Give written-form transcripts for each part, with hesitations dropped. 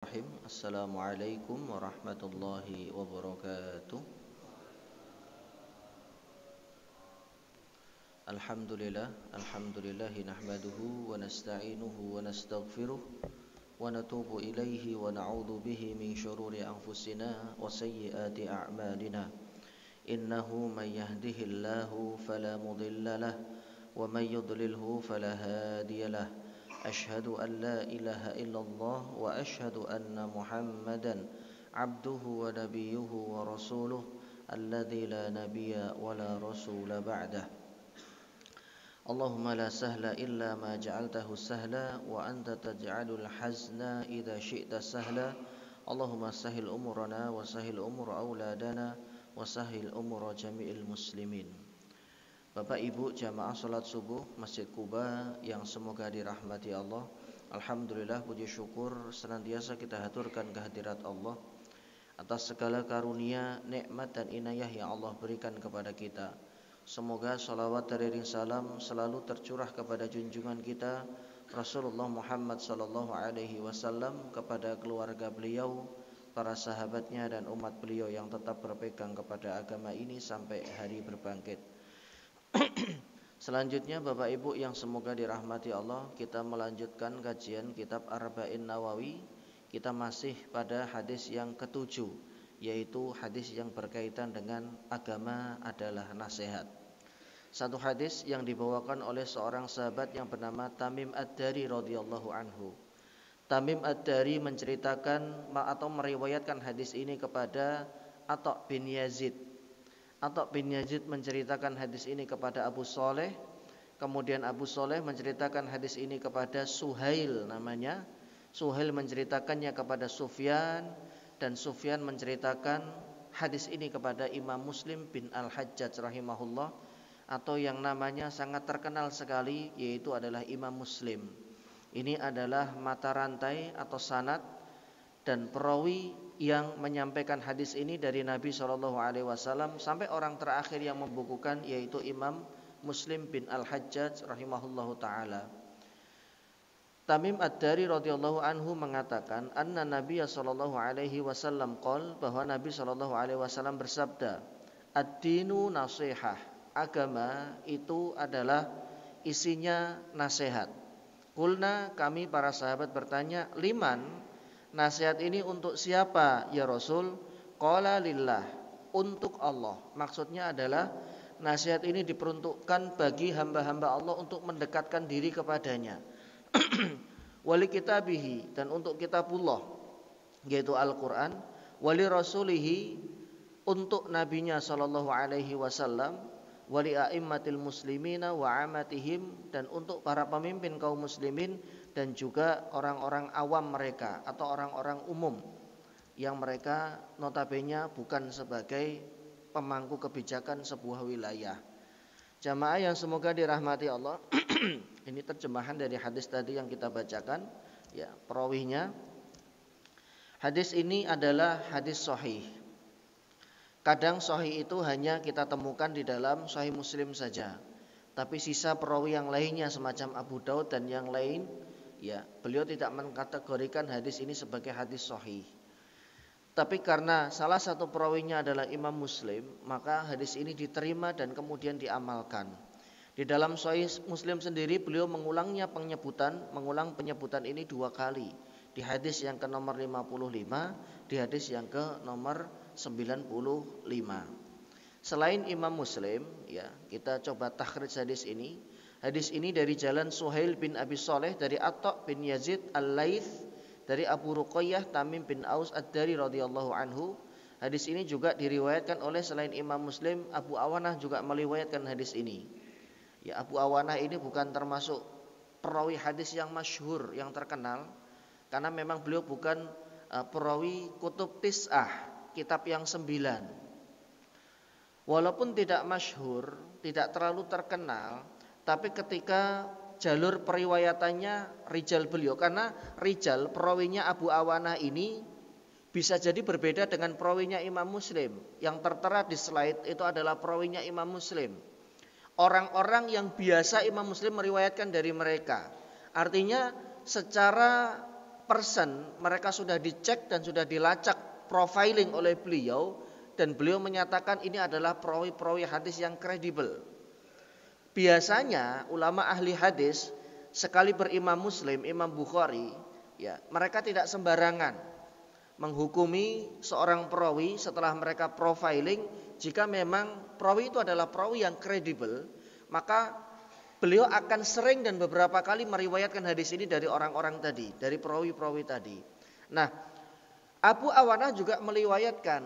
Assalamualaikum warahmatullahi wabarakatuh. Alhamdulillahi nahmaduhu wa nasta'inuhu wa nastaghfiruh wa natubu ilaihi wa na'udzu bihi min syururi anfusina wa sayyiati a'malina. Innahu may yahdihillahu fala mudilla lahu wa may yudlilhu fala hadiyalah. Asyhadu an la ilaha illallah wa asyhadu anna Muhammadan abduhu wa nabiyuhu wa rasuluh alladzi la nabiyya wa la rasula ba'dah. Allahumma la sahla illa ma ja'altahu sahla wa anta taj'alul hazna idza syi'ta sahla. Allahumma sahhil umurana wa sahhil umur auladana wa sahhil umur jami'il muslimin. Bapak Ibu jamaah salat subuh Masjid Quba yang semoga dirahmati Allah. Alhamdulillah, puji syukur senantiasa kita haturkan kehadirat Allah atas segala karunia, nikmat dan inayah yang Allah berikan kepada kita. Semoga salawat dan salam selalu tercurah kepada junjungan kita Rasulullah Muhammad sallallahu alaihi wasallam, kepada keluarga beliau, para sahabatnya dan umat beliau yang tetap berpegang kepada agama ini sampai hari berbangkit. Selanjutnya Bapak Ibu yang semoga dirahmati Allah, kita melanjutkan kajian kitab Arba'in Nawawi. Kita masih pada hadis yang ketujuh, yaitu hadis yang berkaitan dengan agama adalah nasihat. Satu hadis yang dibawakan oleh seorang sahabat yang bernama Tamim Ad-Dari radhiyallahu anhu. Tamim Ad-Dari menceritakan atau meriwayatkan hadis ini kepada Atha bin Yazid. Atha bin Yazid menceritakan hadis ini kepada Abu Saleh. Kemudian Abu Saleh menceritakan hadis ini kepada Suhail namanya. Suhail menceritakannya kepada Sufyan, dan Sufyan menceritakan hadis ini kepada Imam Muslim bin Al-Hajjaj rahimahullah, atau yang namanya sangat terkenal sekali, yaitu adalah Imam Muslim. Ini adalah mata rantai atau sanad dan perawi yang menyampaikan hadis ini dari Nabi SAW sampai orang terakhir yang membukukan, yaitu Imam Muslim bin Al-Hajjaj rahimahullahu ta'ala. Tamim Ad-Dari radhiyallahu anhu mengatakan, anna Nabiya sallallahu alaihi wasallam qol, bahwa Nabi sallallahu alaihi wasallam bersabda, ad-dinu nasihah, agama itu adalah isinya nasihat. Qulna, kami para sahabat bertanya, liman, nasihat ini untuk siapa ya Rasul? Qala lillah, untuk Allah. Maksudnya adalah nasihat ini diperuntukkan bagi hamba-hamba Allah untuk mendekatkan diri kepadanya. Wali kitabihi, dan untuk kitabullah yaitu Al-Quran. Wali rasulihi, untuk nabinya sallallahu alaihi wasallam. Wali a'immatil muslimina wa amatihim, dan untuk para pemimpin kaum muslimin dan juga orang-orang awam mereka atau orang-orang umum yang mereka notabene bukan sebagai pemangku kebijakan sebuah wilayah. Jamaah yang semoga dirahmati Allah. Ini terjemahan dari hadis tadi yang kita bacakan, ya, perawinya. Hadis ini adalah hadis sahih. Kadang sahih itu hanya kita temukan di dalam Sahih Muslim saja, tapi sisa perawi yang lainnya semacam Abu Daud dan yang lain, ya, beliau tidak mengkategorikan hadis ini sebagai hadis sahih. Tapi karena salah satu perawinya adalah Imam Muslim, maka hadis ini diterima dan kemudian diamalkan. Di dalam Sahih Muslim sendiri beliau mengulang penyebutan ini 2 kali. Di hadis yang ke nomor 55, di hadis yang ke nomor 95. Selain Imam Muslim, ya, kita coba takhrij hadis ini. Hadis ini dari jalan Suhail bin Abi Saleh, dari Atha bin Yazid Al-Laits, dari Abu Ruqayyah Tamim bin Aus Ad-Dari radhiyallahu anhu. Hadis ini juga diriwayatkan oleh selain Imam Muslim, Abu Awanah juga meriwayatkan hadis ini. Ya, Abu Awanah ini bukan termasuk perawi hadis yang masyhur, yang terkenal, karena memang beliau bukan perawi kutub tis'ah, kitab yang 9. Walaupun tidak masyhur, tidak terlalu terkenal, tapi ketika jalur periwayatannya rijal beliau, karena rijal perawinya Abu Awanah ini bisa jadi berbeda dengan perawinya Imam Muslim. Yang tertera di slide itu adalah perawinya Imam Muslim. Orang-orang yang biasa Imam Muslim meriwayatkan dari mereka. Artinya secara person mereka sudah dicek dan sudah dilacak profiling oleh beliau, dan beliau menyatakan ini adalah perawi-perawi hadis yang kredibel. Biasanya ulama ahli hadis sekali berimam Muslim, Imam Bukhari, ya, mereka tidak sembarangan menghukumi seorang perawi setelah mereka profiling. Jika memang perawi itu adalah perawi yang kredibel, maka beliau akan sering dan beberapa kali meriwayatkan hadis ini dari orang-orang tadi, dari perawi-perawi tadi. Nah, Abu Awanah juga meriwayatkan,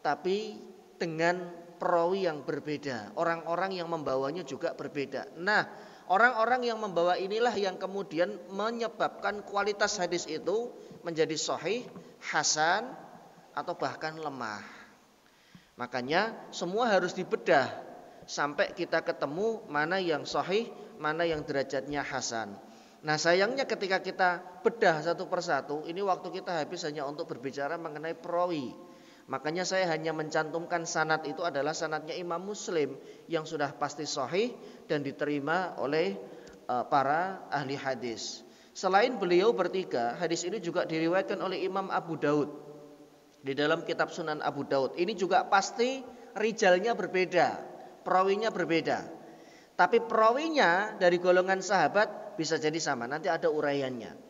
tapi dengan perawi yang berbeda. Orang-orang yang membawanya juga berbeda. Nah, orang-orang yang membawa inilah yang kemudian menyebabkan kualitas hadis itu menjadi sahih, hasan, atau bahkan lemah. Makanya semua harus dibedah sampai kita ketemu mana yang sahih, mana yang derajatnya hasan. Nah, sayangnya ketika kita bedah satu persatu, ini waktu kita habis hanya untuk berbicara mengenai perawi. Makanya saya hanya mencantumkan sanad itu adalah sanadnya Imam Muslim yang sudah pasti sahih dan diterima oleh para ahli hadis. Selain beliau bertiga, hadis ini juga diriwayatkan oleh Imam Abu Daud di dalam kitab Sunan Abu Daud. Ini juga pasti rijalnya berbeda, perawinya berbeda. Tapi perawinya dari golongan sahabat bisa jadi sama, nanti ada uraiannya.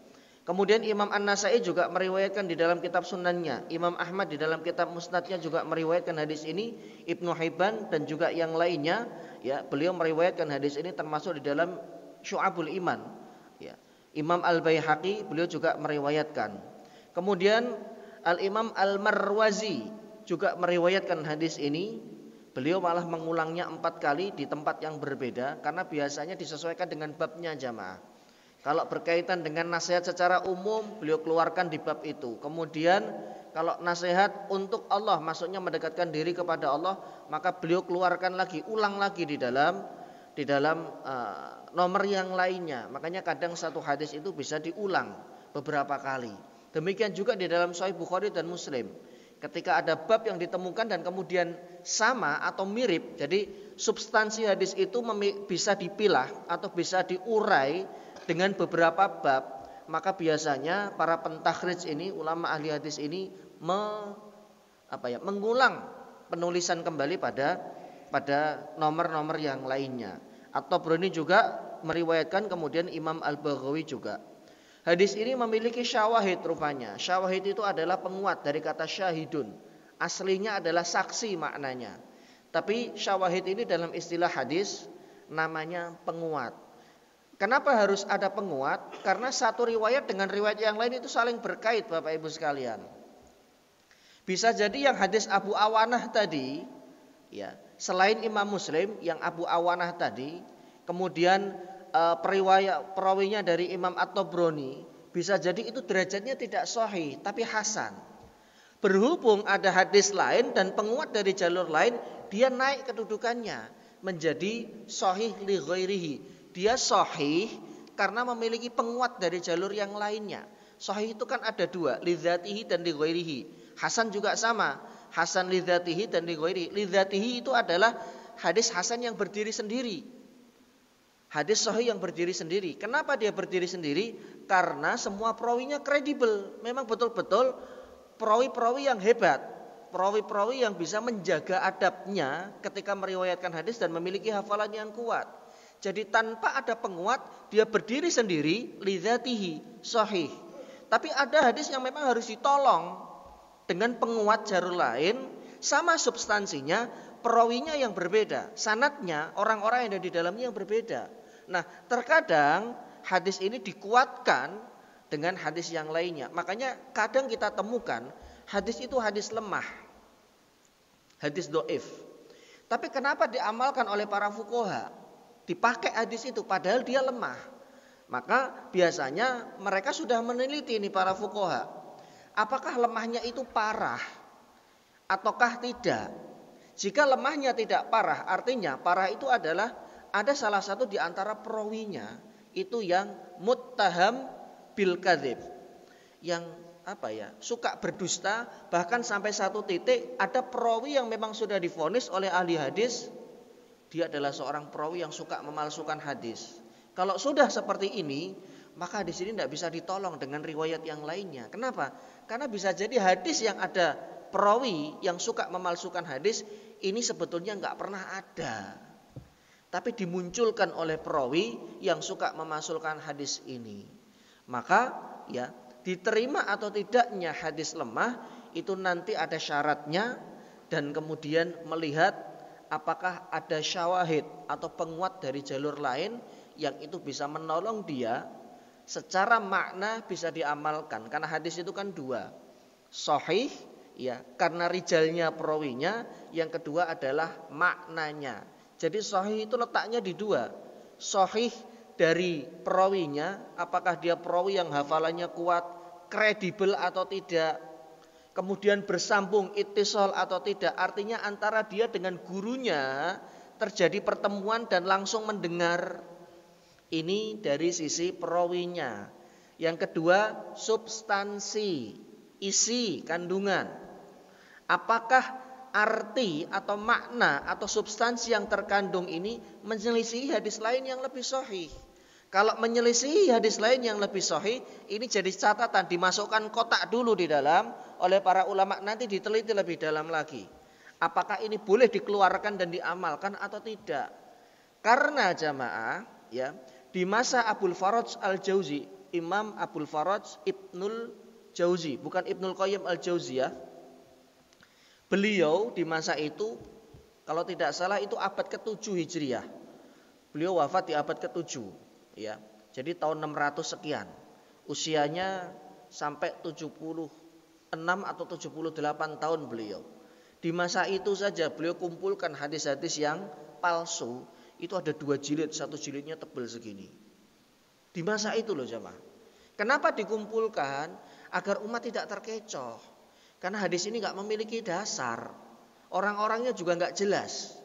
Kemudian Imam An-Nasai juga meriwayatkan di dalam kitab Sunannya. Imam Ahmad di dalam kitab Musnadnya juga meriwayatkan hadis ini. Ibnu Hibban dan juga yang lainnya, ya, beliau meriwayatkan hadis ini termasuk di dalam Syu'abul Iman. Ya. Imam Al-Baihaqi beliau juga meriwayatkan. Kemudian Al-Imam Al-Marwazi juga meriwayatkan hadis ini. Beliau malah mengulangnya 4 kali di tempat yang berbeda karena biasanya disesuaikan dengan babnya jamaah. Kalau berkaitan dengan nasihat secara umum, beliau keluarkan di bab itu. Kemudian kalau nasihat untuk Allah, maksudnya mendekatkan diri kepada Allah, maka beliau keluarkan lagi, ulang lagi di dalam nomor yang lainnya. Makanya kadang satu hadis itu bisa diulang beberapa kali. Demikian juga di dalam Sahih Bukhari dan Muslim. Ketika ada bab yang ditemukan dan kemudian sama atau mirip, jadi substansi hadis itu bisa dipilah atau bisa diurai dengan beberapa bab, maka biasanya para pentakhrij ini, ulama ahli hadis ini mengulang penulisan kembali pada nomor-nomor yang lainnya. At-Tabrani juga meriwayatkan, kemudian Imam Al-Baghawi juga. Hadis ini memiliki syawahid rupanya. Syawahid itu adalah penguat dari kata syahidun. Aslinya adalah saksi maknanya. Tapi syawahid ini dalam istilah hadis namanya penguat. Kenapa harus ada penguat? Karena satu riwayat dengan riwayat yang lain itu saling berkait, Bapak Ibu sekalian. Bisa jadi yang hadis Abu Awanah tadi, ya, selain Imam Muslim yang Abu Awanah tadi, kemudian perawinya dari Imam At-Tabrani, bisa jadi itu derajatnya tidak sahih tapi hasan. Berhubung ada hadis lain dan penguat dari jalur lain, dia naik kedudukannya menjadi sahih li ghairihi. Dia sahih karena memiliki penguat dari jalur yang lainnya. Sahih itu kan ada dua, li dzatihi dan li ghairihi. Hasan juga sama, hasan li dzatihi dan li ghairihi. Li dzatihi itu adalah hadis hasan yang berdiri sendiri. Hadis sahih yang berdiri sendiri. Kenapa dia berdiri sendiri? Karena semua perawinya kredibel. Memang betul-betul perawi-perawi yang hebat. Perawi-perawi yang bisa menjaga adabnya ketika meriwayatkan hadis dan memiliki hafalan yang kuat. Jadi tanpa ada penguat, dia berdiri sendiri, lidzatihi, sahih. Tapi ada hadis yang memang harus ditolong dengan penguat jalur lain, sama substansinya, perawinya yang berbeda, sanadnya, orang-orang yang ada di dalamnya yang berbeda. Nah, terkadang hadis ini dikuatkan dengan hadis yang lainnya. Makanya kadang kita temukan hadis itu hadis lemah, hadis doif. Tapi kenapa diamalkan oleh para fuqaha? Dipakai hadis itu padahal dia lemah. Maka biasanya mereka sudah meneliti ini para fuqaha. Apakah lemahnya itu parah ataukah tidak? Jika lemahnya tidak parah, artinya parah itu adalah ada salah satu di antara perawinya itu yang muttaham bil kadzib, yang suka berdusta, bahkan sampai satu titik ada perawi yang memang sudah divonis oleh ahli hadis dia adalah seorang perawi yang suka memalsukan hadis. Kalau sudah seperti ini, maka hadis ini tidak bisa ditolong dengan riwayat yang lainnya. Kenapa? Karena bisa jadi hadis yang ada perawi yang suka memalsukan hadis ini sebetulnya nggak pernah ada, tapi dimunculkan oleh perawi yang suka memalsukan hadis ini. Maka ya diterima atau tidaknya hadis lemah itu nanti ada syaratnya, dan kemudian melihat apakah ada syawahid atau penguat dari jalur lain yang itu bisa menolong dia secara makna bisa diamalkan. Karena hadis itu kan dua, sahih ya karena rijalnya perawinya, yang kedua adalah maknanya. Jadi sahih itu letaknya di dua, sahih dari perawinya, apakah dia perawi yang hafalannya kuat, kredibel atau tidak, kemudian bersambung ittisal atau tidak, artinya antara dia dengan gurunya terjadi pertemuan dan langsung mendengar. Ini dari sisi perawinya. Yang kedua, substansi, isi, kandungan. Apakah arti atau makna atau substansi yang terkandung ini menyelisihi hadis lain yang lebih sahih? Kalau menyelisihi hadis lain yang lebih sahih, ini jadi catatan, dimasukkan kotak dulu di dalam oleh para ulama, nanti diteliti lebih dalam lagi. Apakah ini boleh dikeluarkan dan diamalkan atau tidak? Karena jamaah, ya, di masa Abul Faraj Al-Jauzi, Imam Abul Faraj Ibnul Jauzi, bukan Ibnul Qayyim Al-Jauziyah. Beliau di masa itu, kalau tidak salah itu abad ke-7 Hijriah. Beliau wafat di abad ke-7, ya. Jadi tahun 600 sekian. Usianya sampai 76 atau 78 tahun beliau. Di masa itu saja beliau kumpulkan hadis-hadis yang palsu. Itu ada 2 jilid, 1 jilidnya tebal segini. Di masa itu loh jamaah. Kenapa dikumpulkan? Agar umat tidak terkecoh. Karena hadis ini gak memiliki dasar. Orang-orangnya juga gak jelas.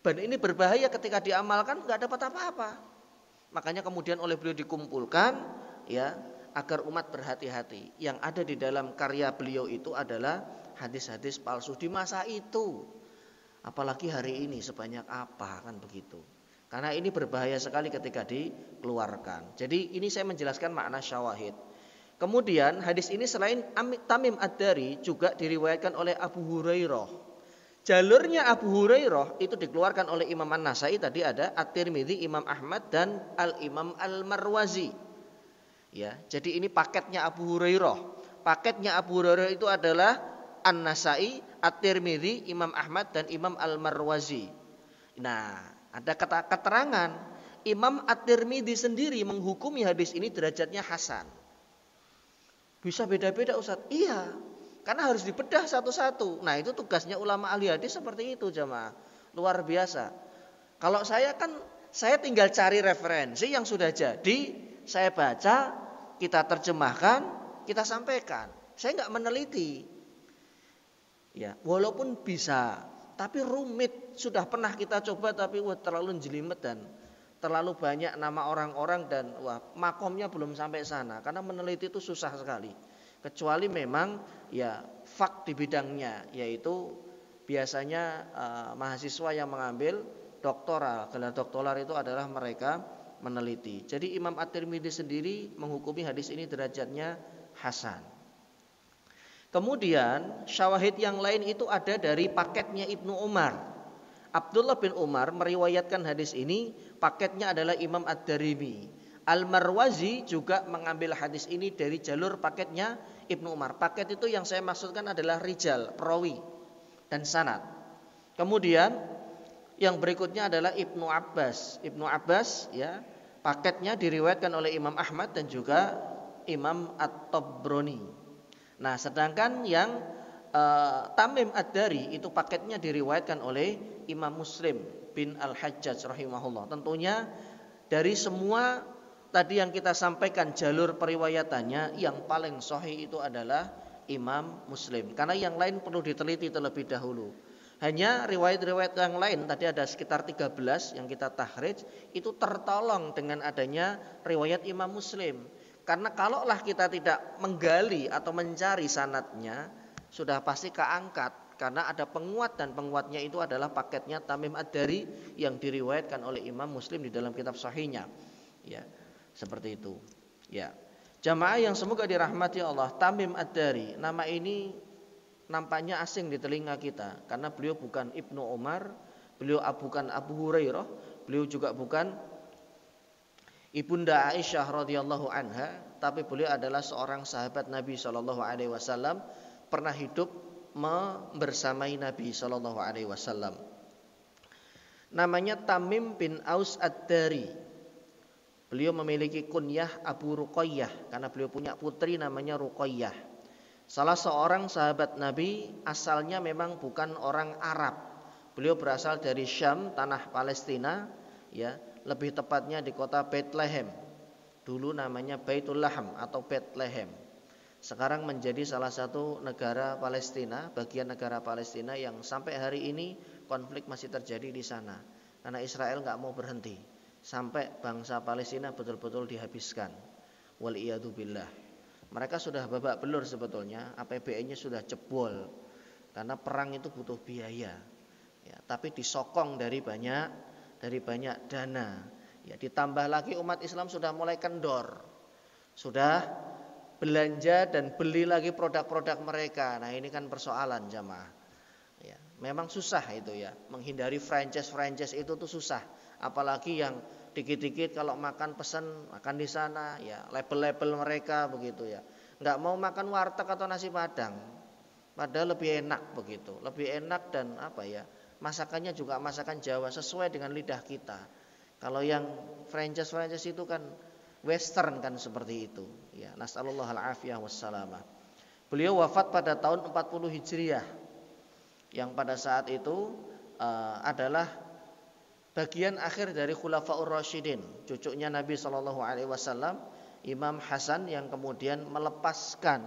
Dan ini berbahaya ketika diamalkan gak dapat apa-apa. Makanya kemudian oleh beliau dikumpulkan, ya, agar umat berhati-hati. Yang ada di dalam karya beliau itu adalah hadis-hadis palsu di masa itu. Apalagi hari ini sebanyak apa, kan begitu. Karena ini berbahaya sekali ketika dikeluarkan. Jadi ini saya menjelaskan makna syawahid. Kemudian hadis ini selain Tamim Ad-Dari juga diriwayatkan oleh Abu Hurairah. Jalurnya Abu Hurairah itu dikeluarkan oleh Imam An-Nasai, tadi ada At-Tirmidzi, Imam Ahmad dan Al-Imam Al-Marwazi. Ya, jadi ini paketnya Abu Hurairah. Paketnya Abu Hurairah itu adalah An-Nasai, At-Tirmidzi, Imam Ahmad dan Imam Al-Marwazi. Nah, ada keterangan Imam At-Tirmidzi sendiri menghukumi hadis ini derajatnya hasan. Bisa beda-beda Ustaz. Iya, karena harus dibedah satu-satu. Nah, itu tugasnya ulama ahli hadis seperti itu jamaah. Luar biasa. Kalau saya kan saya tinggal cari referensi yang sudah jadi, saya baca, kita terjemahkan, kita sampaikan. Saya enggak meneliti. Ya, walaupun bisa, tapi rumit. Sudah pernah kita coba tapi terlalu jelimet dan terlalu banyak nama orang-orang dan makomnya belum sampai sana. Karena meneliti itu susah sekali. Kecuali memang ya fak di bidangnya, yaitu biasanya mahasiswa yang mengambil doktoral. Gelar doktoral itu adalah mereka meneliti. Jadi Imam At-Tirmidzi sendiri menghukumi hadis ini derajatnya hasan. Kemudian syawahid yang lain itu ada dari paketnya Ibnu Umar. Abdullah bin Umar meriwayatkan hadis ini, paketnya adalah Imam Ad-Darimi. Al-Marwazi juga mengambil hadis ini dari jalur paketnya Ibnu Umar. Paket itu yang saya maksudkan adalah rijal, perawi dan sanad. Kemudian yang berikutnya adalah Ibnu Abbas. Ibnu Abbas ya, paketnya diriwayatkan oleh Imam Ahmad dan juga Imam At-Tabrani. Nah, sedangkan yang Tamim Ad-Dari itu paketnya diriwayatkan oleh Imam Muslim bin Al-Hajjaj rahimahullah. Tentunya dari semua tadi yang kita sampaikan jalur periwayatannya yang paling sahih itu adalah Imam Muslim. Karena yang lain perlu diteliti terlebih dahulu. Hanya riwayat-riwayat yang lain tadi ada sekitar 13 yang kita tahrij itu tertolong dengan adanya riwayat Imam Muslim. Karena kalaulah kita tidak menggali atau mencari sanadnya, sudah pasti keangkat. Karena ada penguat dan penguatnya itu adalah paketnya Tamim Ad-Dari yang diriwayatkan oleh Imam Muslim di dalam kitab sahihnya. Ya. Seperti itu. Ya. Jamaah yang semoga dirahmati Allah, Tamim Ad-Dari, nama ini nampaknya asing di telinga kita karena beliau bukan Ibnu Umar, beliau bukan Abu Hurairah, beliau juga bukan Ibunda Aisyah radhiyallahu anha, tapi beliau adalah seorang sahabat Nabi sallallahu alaihi wasallam, pernah hidup bersamai Nabi sallallahu alaihi wasallam. Namanya Tamim bin Aus Ad-Dari. Beliau memiliki kunyah Abu Ruqayyah karena beliau punya putri namanya Ruqayyah. Salah seorang sahabat Nabi, asalnya memang bukan orang Arab. Beliau berasal dari Syam, tanah Palestina, ya, lebih tepatnya di kota Bethlehem. Dulu namanya Baitul Laham atau Bethlehem. Sekarang menjadi salah satu negara Palestina, bagian negara Palestina yang sampai hari ini konflik masih terjadi di sana. Karena Israel nggak mau berhenti sampai bangsa Palestina betul-betul dihabiskan. Waliyadzubillah. Mereka sudah babak belur sebetulnya, APBN-nya sudah jebol. Karena perang itu butuh biaya. Ya, tapi disokong dari banyak dana. Ya, ditambah lagi umat Islam sudah mulai kendor. Sudah belanja dan beli lagi produk-produk mereka. Nah, ini kan persoalan jamaah. Ya, memang susah itu ya. Menghindari franchise itu tuh susah. Apalagi yang dikit-dikit kalau makan pesan makan di sana, ya label-label mereka begitu ya. Nggak mau makan warteg atau nasi padang, padahal lebih enak begitu, lebih enak dan apa ya, masakannya juga masakan Jawa sesuai dengan lidah kita. Kalau yang franchise itu kan western kan seperti itu. Ya, nasallallahu al-afiyah wassalamah. Beliau wafat pada tahun 40 Hijriah, yang pada saat itu adalah bagian akhir dari Khulafaur Rasyidin, cucunya Nabi SAW, Imam Hasan, yang kemudian melepaskan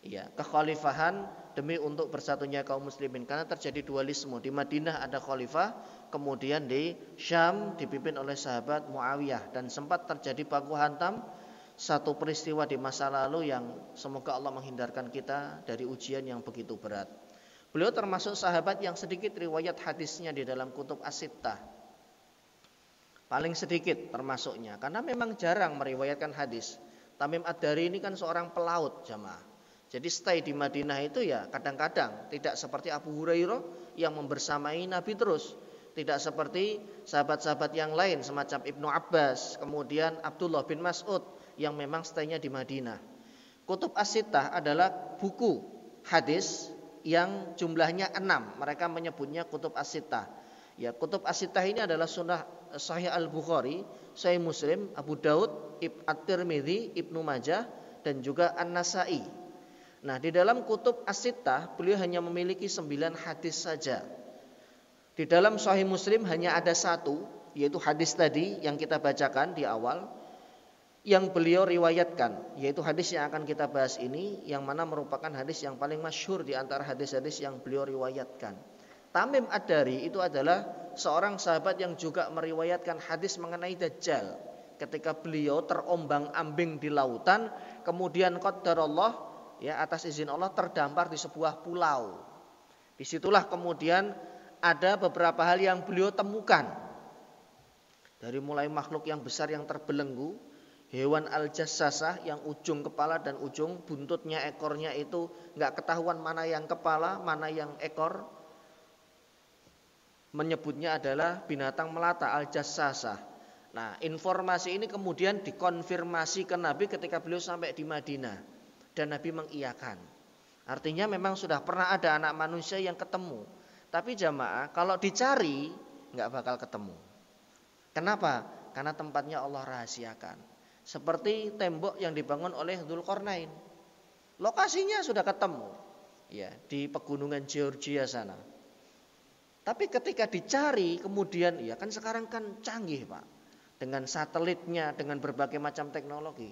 ya kekhalifahan demi untuk bersatunya kaum muslimin. Karena terjadi dualisme, di Madinah ada khalifah, kemudian di Syam dipimpin oleh sahabat Muawiyah, dan sempat terjadi baku hantam, satu peristiwa di masa lalu yang semoga Allah menghindarkan kita dari ujian yang begitu berat. Beliau termasuk sahabat yang sedikit riwayat hadisnya di dalam kutub as-sittah. Paling sedikit termasuknya, karena memang jarang meriwayatkan hadis. Tamim Ad-Dari ini kan seorang pelaut jamaah. Jadi stay di Madinah itu ya kadang-kadang tidak seperti Abu Hurairah yang membersamai Nabi terus. Tidak seperti sahabat-sahabat yang lain semacam Ibnu Abbas, kemudian Abdullah bin Mas'ud yang memang stay-nya di Madinah. Kutub as-sittah adalah buku hadis yang jumlahnya 6. Mereka menyebutnya kutub as-sittah. Ya, kutub as-sittah ini adalah sunnah Sahih Al-Bukhari, Sahih Muslim, Abu Daud, At-Tirmidzi, Ibnu Majah, dan juga An-Nasa'i. Nah, di dalam kutub as-sittah beliau hanya memiliki 9 hadis saja. Di dalam Sahih Muslim hanya ada 1, yaitu hadis tadi yang kita bacakan di awal, yang beliau riwayatkan, yaitu hadis yang akan kita bahas ini, yang mana merupakan hadis yang paling masyhur di antara hadis-hadis yang beliau riwayatkan. Tamim Ad-Dari itu adalah seorang sahabat yang juga meriwayatkan hadis mengenai Dajjal. Ketika beliau terombang-ambing di lautan, kemudian qadarullah, ya atas izin Allah, terdampar di sebuah pulau. Disitulah kemudian ada beberapa hal yang beliau temukan. Dari mulai makhluk yang besar yang terbelenggu, hewan al-jassasah yang ujung kepala dan ujung buntutnya, ekornya itu nggak ketahuan mana yang kepala, mana yang ekor. Menyebutnya adalah binatang melata al-jassasah. Nah, informasi ini kemudian dikonfirmasi ke Nabi ketika beliau sampai di Madinah, dan Nabi mengiyakan. Artinya memang sudah pernah ada anak manusia yang ketemu. Tapi jamaah, kalau dicari nggak bakal ketemu. Kenapa? Karena tempatnya Allah rahasiakan. Seperti tembok yang dibangun oleh Dzulqarnain. Lokasinya sudah ketemu, ya, di pegunungan Georgia sana. Tapi ketika dicari kemudian, ya kan sekarang kan canggih Pak, dengan satelitnya, dengan berbagai macam teknologi.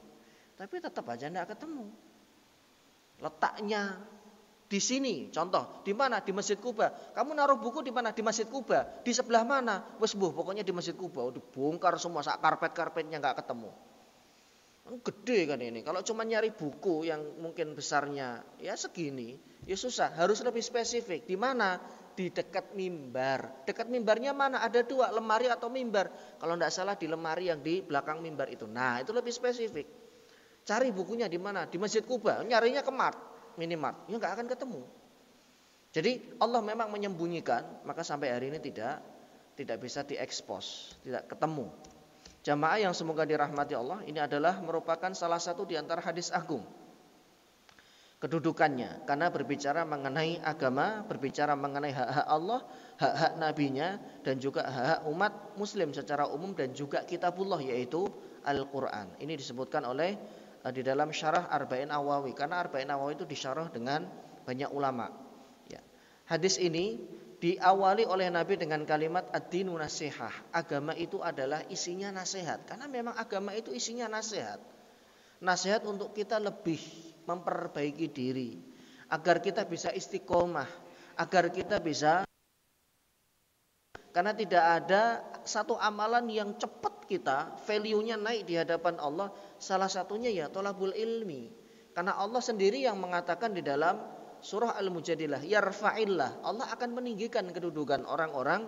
Tapi tetap aja tidak ketemu. Letaknya di sini, contoh, di mana? Di Masjid Kuba. Kamu naruh buku di mana? Di Masjid Kuba. Di sebelah mana? Wes pokoknya di Masjid Kuba. Dibongkar semua, sak karpet-karpetnya nggak ketemu. Gede kan ini. Kalau cuma nyari buku yang mungkin besarnya ya segini, ya susah. Harus lebih spesifik. Di mana? di dekat mimbar. Dekat mimbarnya mana? Ada dua, lemari atau mimbar. Kalau tidak salah di lemari yang di belakang mimbar itu. Nah, itu lebih spesifik. Cari bukunya di mana? Di Masjid Kuba. Nyarinya ke minimart. Ya nggak akan ketemu. Jadi Allah memang menyembunyikan, maka sampai hari ini tidak bisa diekspos, tidak ketemu. Jamaah yang semoga dirahmati Allah, ini adalah merupakan salah satu di antara hadis agung. Kedudukannya, karena berbicara mengenai agama, berbicara mengenai hak-hak Allah, hak-hak nabinya, dan juga hak-hak umat muslim secara umum, dan juga kitabullah yaitu Al-Quran. Ini disebutkan oleh di dalam syarah Arba'in Nawawi, karena Arba'in Nawawi itu disyarah dengan banyak ulama. Ya. Hadis ini diawali oleh Nabi dengan kalimat ad-dinu nasihah. Agama itu adalah isinya nasihat, karena memang agama itu isinya nasihat. Nasihat untuk kita lebih memperbaiki diri, agar kita bisa istiqomah, agar kita bisa, karena tidak ada satu amalan yang cepat kita value-nya naik di hadapan Allah. Salah satunya ya thalabul ilmi, karena Allah sendiri yang mengatakan di dalam surah Al-Mujadilah, yarfa'illah, Allah akan meninggikan kedudukan orang-orang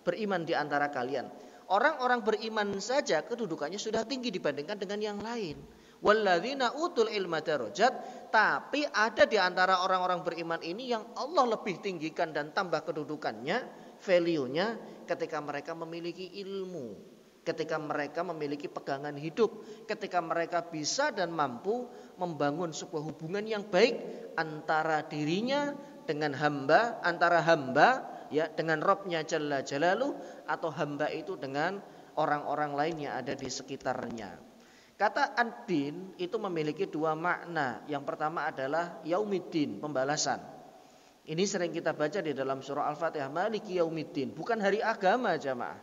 beriman di antara kalian. Orang-orang beriman saja kedudukannya sudah tinggi dibandingkan dengan yang lain. Walladzina utul ilma darajat, tapi ada di antara orang-orang beriman ini yang Allah lebih tinggikan dan tambah kedudukannya, value-nya ketika mereka memiliki ilmu, ketika mereka memiliki pegangan hidup, ketika mereka bisa dan mampu membangun sebuah hubungan yang baik antara dirinya dengan hamba, antara hamba ya dengan Rabb-nya Jalla Jalaluh, atau hamba itu dengan orang-orang lain yang ada di sekitarnya. Kata ad-din itu memiliki dua makna. Yang pertama adalah yaumiddin, pembalasan. Ini sering kita baca di dalam surah Al-Fatihah, Maliki yaumiddin, bukan hari agama jamaah.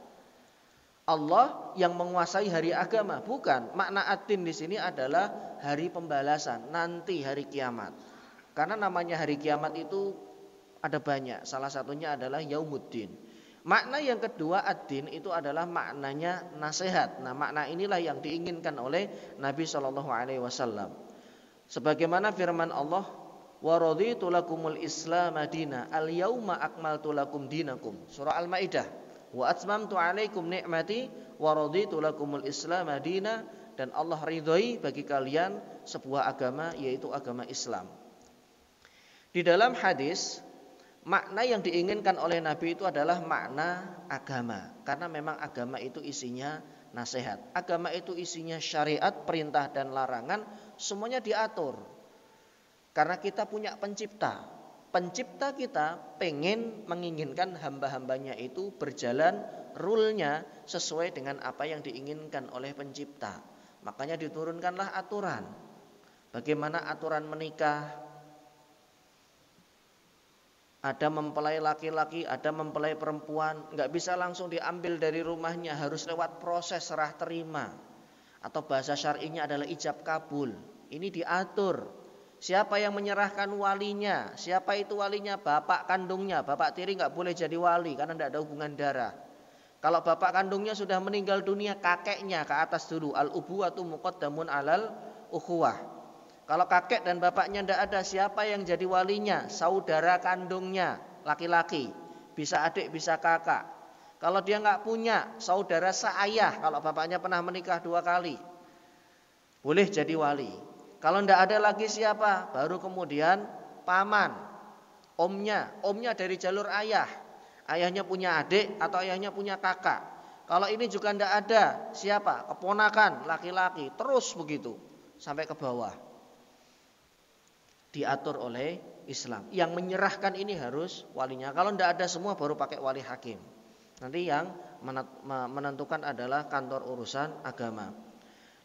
Allah yang menguasai hari agama, bukan. Makna ad-din di sini adalah hari pembalasan, nanti hari kiamat. Karena namanya hari kiamat itu ada banyak. Salah satunya adalah yaumuddin. Makna yang kedua ad-din itu adalah maknanya nasihat. Nah, makna inilah yang diinginkan oleh Nabi SAW. Sebagaimana firman Allah, wa raditu lakumul Islam madina, al yauma akmaltu lakum dinakum. Surah Al-Maidah. Wa atmamtu alaikum ni'mati wa raditu lakumul Islam madina, dan Allah ridhoi bagi kalian sebuah agama yaitu agama Islam. Di dalam hadis, makna yang diinginkan oleh Nabi itu adalah makna agama. Karena memang agama itu isinya nasihat. Agama itu isinya syariat, perintah dan larangan, semuanya diatur. Karena kita punya pencipta. Pencipta kita pengen menginginkan hamba-hambanya itu berjalan rule-nya sesuai dengan apa yang diinginkan oleh pencipta. Makanya diturunkanlah aturan. Bagaimana aturan menikah, ada mempelai laki-laki, ada mempelai perempuan, nggak bisa langsung diambil dari rumahnya, harus lewat proses serah terima. Atau bahasa syar'inya adalah ijab kabul. Ini diatur. Siapa yang menyerahkan walinya? Siapa itu walinya? Bapak kandungnya. Bapak tiri nggak boleh jadi wali karena nggak ada hubungan darah. Kalau bapak kandungnya sudah meninggal dunia, kakeknya ke atas dulu. Al-ubuwatu muqaddamun alal ukhuwah. Kalau kakek dan bapaknya tidak ada, siapa yang jadi walinya? Saudara kandungnya, laki-laki. Bisa adik, bisa kakak. Kalau dia nggak punya, saudara seayah. Kalau bapaknya pernah menikah 2 kali, boleh jadi wali. Kalau tidak ada lagi siapa? Baru kemudian paman, omnya. Omnya dari jalur ayah. Ayahnya punya adik atau ayahnya punya kakak. Kalau ini juga tidak ada, siapa? Keponakan, laki-laki. Terus begitu, sampai ke bawah. Diatur oleh Islam. Yang menyerahkan ini harus walinya. Kalau tidak ada semua baru pakai wali hakim. Nanti yang menentukan adalah kantor urusan agama.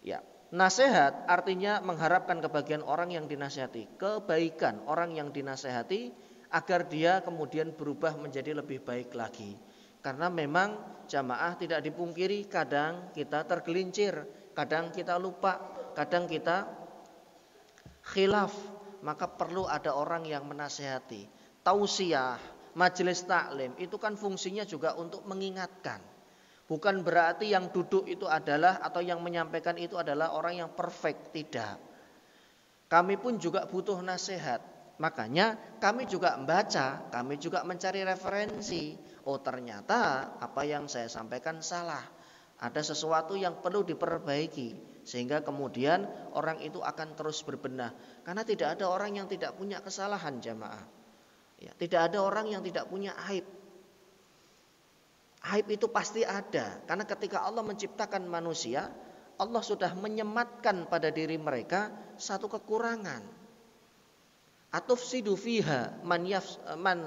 Ya, nasihat artinya mengharapkan kebahagiaan orang yang dinasihati, kebaikan orang yang dinasihati agar dia kemudian berubah menjadi lebih baik lagi. Karena memang jamaah tidak dipungkiri kadang kita tergelincir, kadang kita lupa, kadang kita khilaf. Maka perlu ada orang yang menasihati. Tausiah, majelis taklim itu kan fungsinya juga untuk mengingatkan. Bukan berarti yang duduk itu adalah atau yang menyampaikan itu adalah orang yang perfect, tidak. Kami pun juga butuh nasihat. Makanya kami juga membaca, kami juga mencari referensi. Oh ternyata apa yang saya sampaikan salah. Ada sesuatu yang perlu diperbaiki. Sehingga kemudian orang itu akan terus berbenah. Karena tidak ada orang yang tidak punya kesalahan jamaah. Ya, tidak ada orang yang tidak punya aib. Aib itu pasti ada. Karena ketika Allah menciptakan manusia, Allah sudah menyematkan pada diri mereka satu kekurangan. Atufsidu fiha man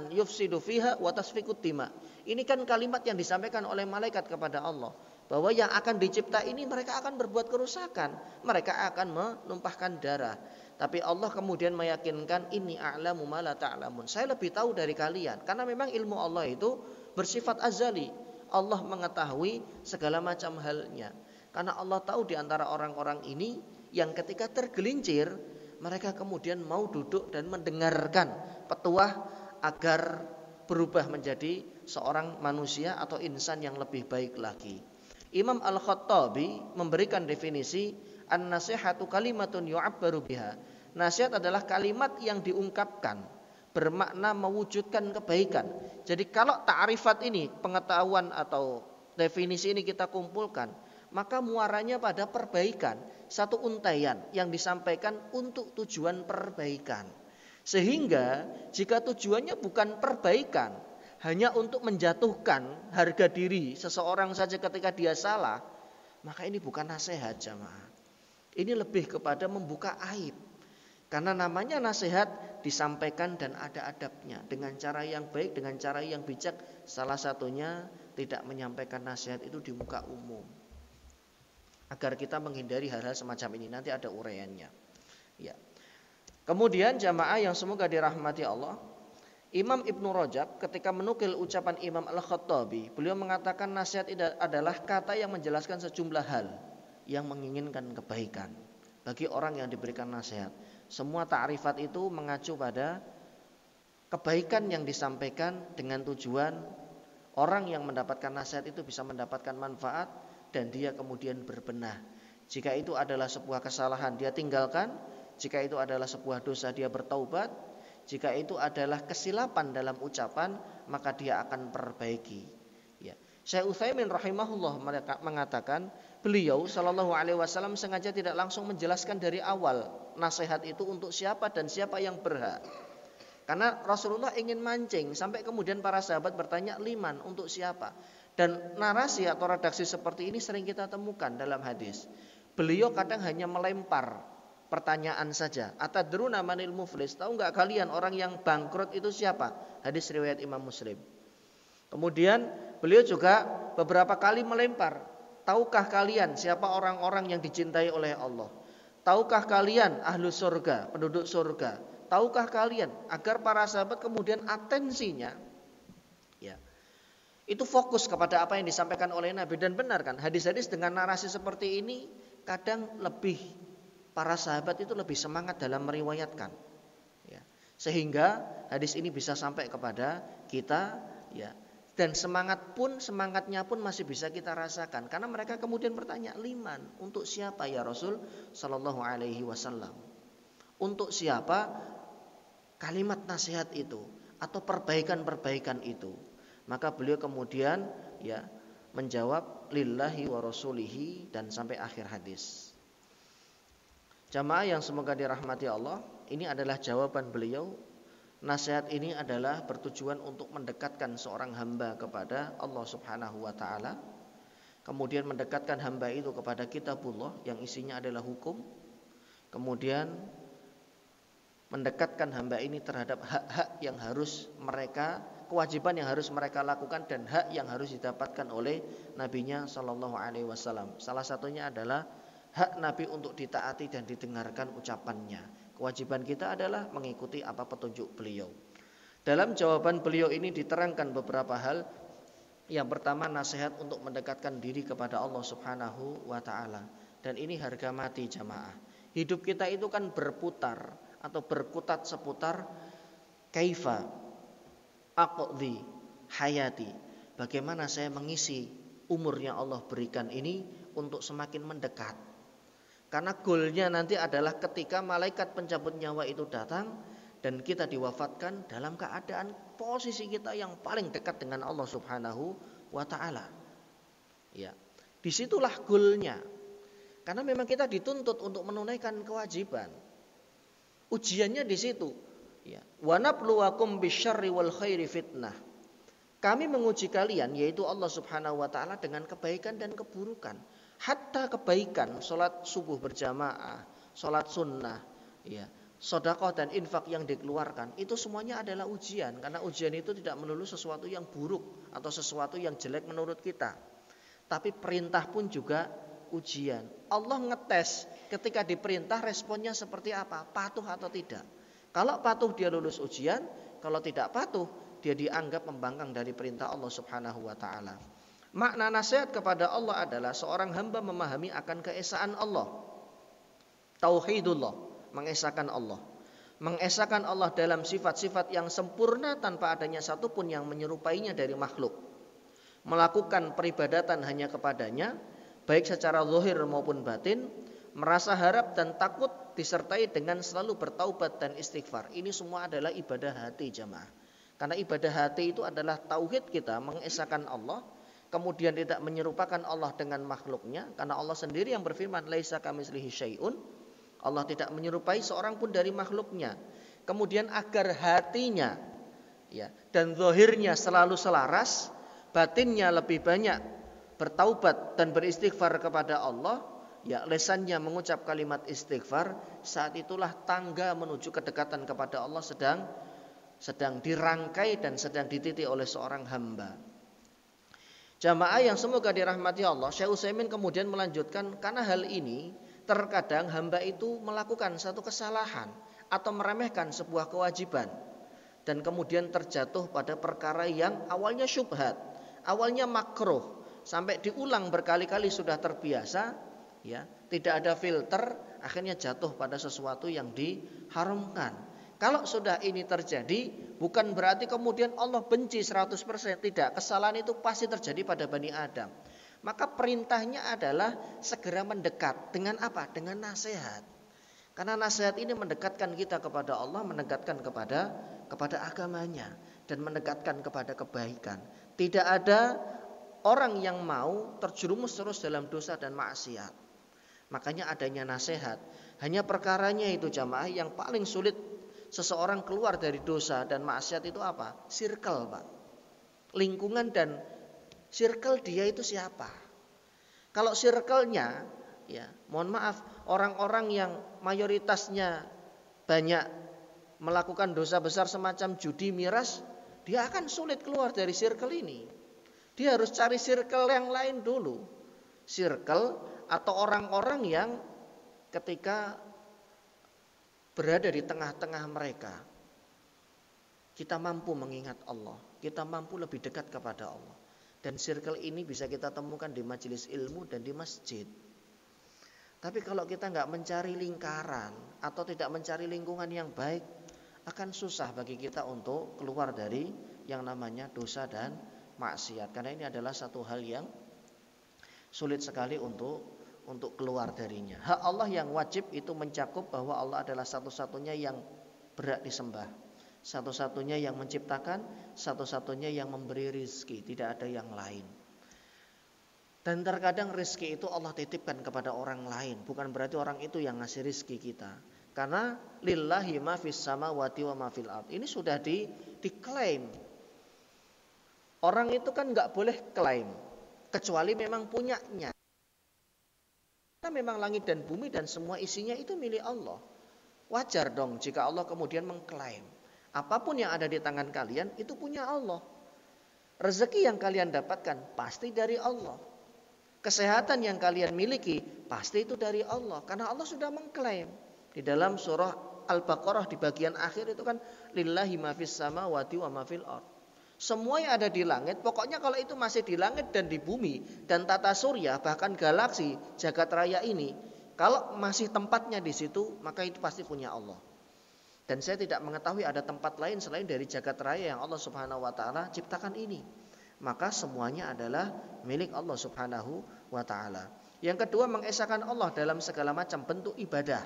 yufsidu fiha wa tasfikut dima. Ini kan kalimat yang disampaikan oleh malaikat kepada Allah, bahwa yang akan dicipta ini mereka akan berbuat kerusakan, mereka akan menumpahkan darah. Tapi Allah kemudian meyakinkan, inni a'lamu ma la ta'lamun. Saya lebih tahu dari kalian, karena memang ilmu Allah itu bersifat azali. Allah mengetahui segala macam halnya. Karena Allah tahu di antara orang-orang ini yang ketika tergelincir, mereka kemudian mau duduk dan mendengarkan petuah agar berubah menjadi seorang manusia atau insan yang lebih baik lagi. Imam Al-Khattabi memberikan definisi, an-nasihatu kalimatun yu'abbaru biha. Nasihat adalah kalimat yang diungkapkan, bermakna mewujudkan kebaikan. Jadi kalau ta'rifat ini, pengetahuan atau definisi ini kita kumpulkan, maka muaranya pada perbaikan, satu untaian yang disampaikan untuk tujuan perbaikan. Sehingga jika tujuannya bukan perbaikan, hanya untuk menjatuhkan harga diri seseorang saja ketika dia salah, maka ini bukan nasihat jamaah. Ini lebih kepada membuka aib. Karena namanya nasihat disampaikan dan ada adabnya, dengan cara yang baik, dengan cara yang bijak. Salah satunya tidak menyampaikan nasihat itu di muka umum, agar kita menghindari hal-hal semacam ini. Nanti ada uraiannya. Ya. Kemudian jamaah yang semoga dirahmati Allah, Imam Ibnu Rajab ketika menukil ucapan Imam Al-Khattabi, beliau mengatakan nasihat adalah kata yang menjelaskan sejumlah hal yang menginginkan kebaikan bagi orang yang diberikan nasihat. Semua ta'rifat itu mengacu pada kebaikan yang disampaikan dengan tujuan orang yang mendapatkan nasihat itu bisa mendapatkan manfaat dan dia kemudian berbenah. Jika itu adalah sebuah kesalahan, dia tinggalkan. Jika itu adalah sebuah dosa, dia bertaubat. Jika itu adalah kesilapan dalam ucapan, maka dia akan perbaiki. Ya. Syekh Utsaimin rahimahullah mengatakan, beliau sallallahu alaihi wasallam sengaja tidak langsung menjelaskan dari awal nasihat itu untuk siapa dan siapa yang berhak. Karena Rasulullah ingin mancing sampai kemudian para sahabat bertanya, liman, untuk siapa? Dan narasi atau redaksi seperti ini sering kita temukan dalam hadis. Beliau kadang hanya melempar pertanyaan saja. Atadruna manil muflis? Tahu enggak kalian orang yang bangkrut itu siapa? Hadis riwayat Imam Muslim. Kemudian beliau juga beberapa kali melempar, tahukah kalian siapa orang-orang yang dicintai oleh Allah? Tahukah kalian ahlu surga, penduduk surga? Tahukah kalian? Agar para sahabat kemudian atensinya ya, itu fokus kepada apa yang disampaikan oleh Nabi. Dan benar kan, hadis-hadis dengan narasi seperti ini kadang lebih, para sahabat itu lebih semangat dalam meriwayatkan ya. Sehingga hadis ini bisa sampai kepada kita ya. Dan semangatnya pun masih bisa kita rasakan. Karena mereka kemudian bertanya, liman, untuk siapa ya Rasul sallallahu alaihi wasallam? Untuk siapa kalimat nasihat itu atau perbaikan-perbaikan itu? Maka beliau kemudian ya menjawab lillahi wa rasulihi dan sampai akhir hadis. Jamaah yang semoga dirahmati Allah, ini adalah jawaban beliau. Nasihat ini adalah bertujuan untuk mendekatkan seorang hamba kepada Allah Subhanahu wa taala. Kemudian mendekatkan hamba itu kepada kitabullah yang isinya adalah hukum. Kemudian mendekatkan hamba ini terhadap hak-hak yang harus mereka, kewajiban yang harus mereka lakukan dan hak yang harus didapatkan oleh nabinya sallallahu alaihi wasallam. Salah satunya adalah hak Nabi untuk ditaati dan didengarkan ucapannya. Kewajiban kita adalah mengikuti apa petunjuk beliau. Dalam jawaban beliau ini diterangkan beberapa hal. Yang pertama, nasihat untuk mendekatkan diri kepada Allah Subhanahu wa taala. Dan ini harga mati jamaah. Hidup kita itu kan berputar atau berkutat seputar kaifa aqdi hayati. Bagaimana saya mengisi umur yang Allah berikan ini untuk semakin mendekat. Karena goalnya nanti adalah ketika malaikat pencabut nyawa itu datang dan kita diwafatkan dalam keadaan posisi kita yang paling dekat dengan Allah Subhanahu wa taala. Ya. Disitulah goalnya. Karena memang kita dituntut untuk menunaikan kewajiban. Ujiannya di situ. Ya. Wa nabluwakum bisyarri wal khairi fitnah. Kami menguji kalian, yaitu Allah Subhanahu wa taala, dengan kebaikan dan keburukan. Hatta kebaikan, salat subuh berjamaah, salat sunnah, ya, sedekah dan infak yang dikeluarkan, itu semuanya adalah ujian. Karena ujian itu tidak melulu sesuatu yang buruk atau sesuatu yang jelek menurut kita. Tapi perintah pun juga ujian. Allah ngetes ketika diperintah responnya seperti apa, patuh atau tidak. Kalau patuh dia lulus ujian, kalau tidak patuh dia dianggap membangkang dari perintah Allah Subhanahu wa taala. Makna nasihat kepada Allah adalah seorang hamba memahami akan keesaan Allah. Tauhidullah, mengesahkan Allah. Mengesahkan Allah dalam sifat-sifat yang sempurna tanpa adanya satupun yang menyerupainya dari makhluk. Melakukan peribadatan hanya kepadanya, baik secara zahir maupun batin, merasa harap dan takut disertai dengan selalu bertaubat dan istighfar. Ini semua adalah ibadah hati jamaah. Karena ibadah hati itu adalah tauhid kita, mengesahkan Allah, kemudian tidak menyerupakan Allah dengan makhluknya, karena Allah sendiri yang berfirman laisa kamitslihi syai'un. Allah tidak menyerupai seorang pun dari makhluknya. Kemudian agar hatinya, ya, dan zahirnya selalu selaras, batinnya lebih banyak bertaubat dan beristighfar kepada Allah, ya, lesannya mengucap kalimat istighfar, saat itulah tangga menuju kedekatan kepada Allah sedang dirangkai dan sedang dititi oleh seorang hamba. Jamaah yang semoga dirahmati Allah, Syekh Utsaimin kemudian melanjutkan, karena hal ini terkadang hamba itu melakukan satu kesalahan atau meremehkan sebuah kewajiban dan kemudian terjatuh pada perkara yang awalnya syubhat, awalnya makruh, sampai diulang berkali-kali sudah terbiasa, ya, tidak ada filter, akhirnya jatuh pada sesuatu yang diharamkan. Kalau sudah ini terjadi, bukan berarti kemudian Allah benci 100%, tidak. Kesalahan itu pasti terjadi pada Bani Adam. Maka perintahnya adalah segera mendekat. Dengan apa? Dengan nasihat. Karena nasihat ini mendekatkan kita kepada Allah, mendekatkan kepada agamanya, dan mendekatkan kepada kebaikan. Tidak ada orang yang mau terjerumus terus dalam dosa dan maksiat. Makanya adanya nasihat. Hanya perkaranya itu jamaah yang paling sulit seseorang keluar dari dosa dan maksiat itu apa? Circle, Pak. Lingkungan dan circle dia itu siapa? Kalau circle-nya, ya, mohon maaf, orang-orang yang mayoritasnya banyak melakukan dosa besar semacam judi, miras, dia akan sulit keluar dari circle ini. Dia harus cari circle yang lain dulu. Circle atau orang-orang yang ketika berada di tengah-tengah mereka, kita mampu mengingat Allah, kita mampu lebih dekat kepada Allah. Dan circle ini bisa kita temukan di majelis ilmu dan di masjid. Tapi kalau kita nggak mencari lingkaran atau tidak mencari lingkungan yang baik, akan susah bagi kita untuk keluar dari yang namanya dosa dan maksiat. Karena ini adalah satu hal yang sulit sekali untuk keluar darinya. Hak Allah yang wajib itu mencakup bahwa Allah adalah satu-satunya yang berhak disembah, satu-satunya yang menciptakan, satu-satunya yang memberi rizki, tidak ada yang lain. Dan terkadang rizki itu Allah titipkan kepada orang lain, bukan berarti orang itu yang ngasih rizki kita. Karena lillahi ma fis samawati wa ma fil ard. Ini sudah diklaim. Orang itu kan nggak boleh klaim kecuali memang punyanya. Karena memang langit dan bumi dan semua isinya itu milik Allah. Wajar dong jika Allah kemudian mengklaim apapun yang ada di tangan kalian itu punya Allah. Rezeki yang kalian dapatkan pasti dari Allah. Kesehatan yang kalian miliki pasti itu dari Allah. Karena Allah sudah mengklaim. Di dalam surah Al-Baqarah di bagian akhir itu kan lillahi ma fis samawati wa ma fil ard. Semua yang ada di langit, pokoknya kalau itu masih di langit dan di bumi dan tata surya, bahkan galaksi, jagat raya ini, kalau masih tempatnya di situ, maka itu pasti punya Allah. Dan saya tidak mengetahui ada tempat lain selain dari jagat raya yang Allah Subhanahu wa taala ciptakan ini. Maka semuanya adalah milik Allah Subhanahu wa taala. Yang kedua, mengesahkan Allah dalam segala macam bentuk ibadah.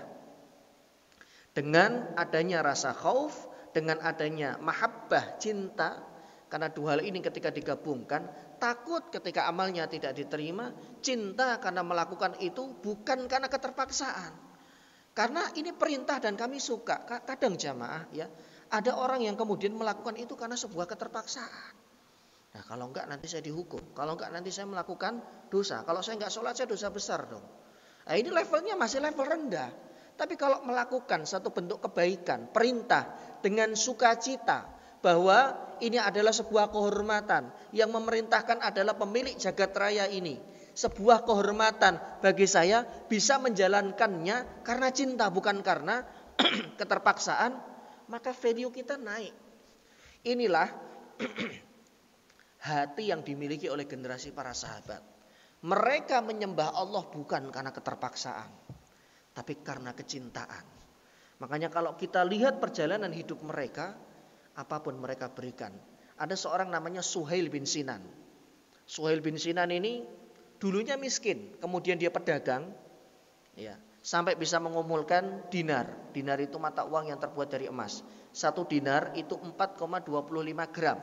Dengan adanya rasa khauf, dengan adanya mahabbah, cinta, karena dua hal ini ketika digabungkan, takut ketika amalnya tidak diterima, cinta karena melakukan itu bukan karena keterpaksaan. Karena ini perintah dan kami suka. Kadang jamaah ya, ada orang yang kemudian melakukan itu karena sebuah keterpaksaan. Nah, kalau enggak nanti saya dihukum. Kalau enggak nanti saya melakukan dosa. Kalau saya enggak sholat saya dosa besar dong. Nah, ini levelnya masih level rendah. Tapi kalau melakukan satu bentuk kebaikan, perintah dengan sukacita bahwa ini adalah sebuah kehormatan, yang memerintahkan adalah pemilik jagat raya ini. Sebuah kehormatan bagi saya bisa menjalankannya karena cinta bukan karena keterpaksaan, maka value kita naik. Inilah hati yang dimiliki oleh generasi para sahabat. Mereka menyembah Allah bukan karena keterpaksaan, tapi karena kecintaan. Makanya kalau kita lihat perjalanan hidup mereka, apapun mereka berikan. Ada seorang namanya Suhail bin Sinan. Suhail bin Sinan ini dulunya miskin, kemudian dia pedagang, ya, sampai bisa mengumpulkan dinar. Dinar itu mata uang yang terbuat dari emas. 1 dinar itu 4,25 gram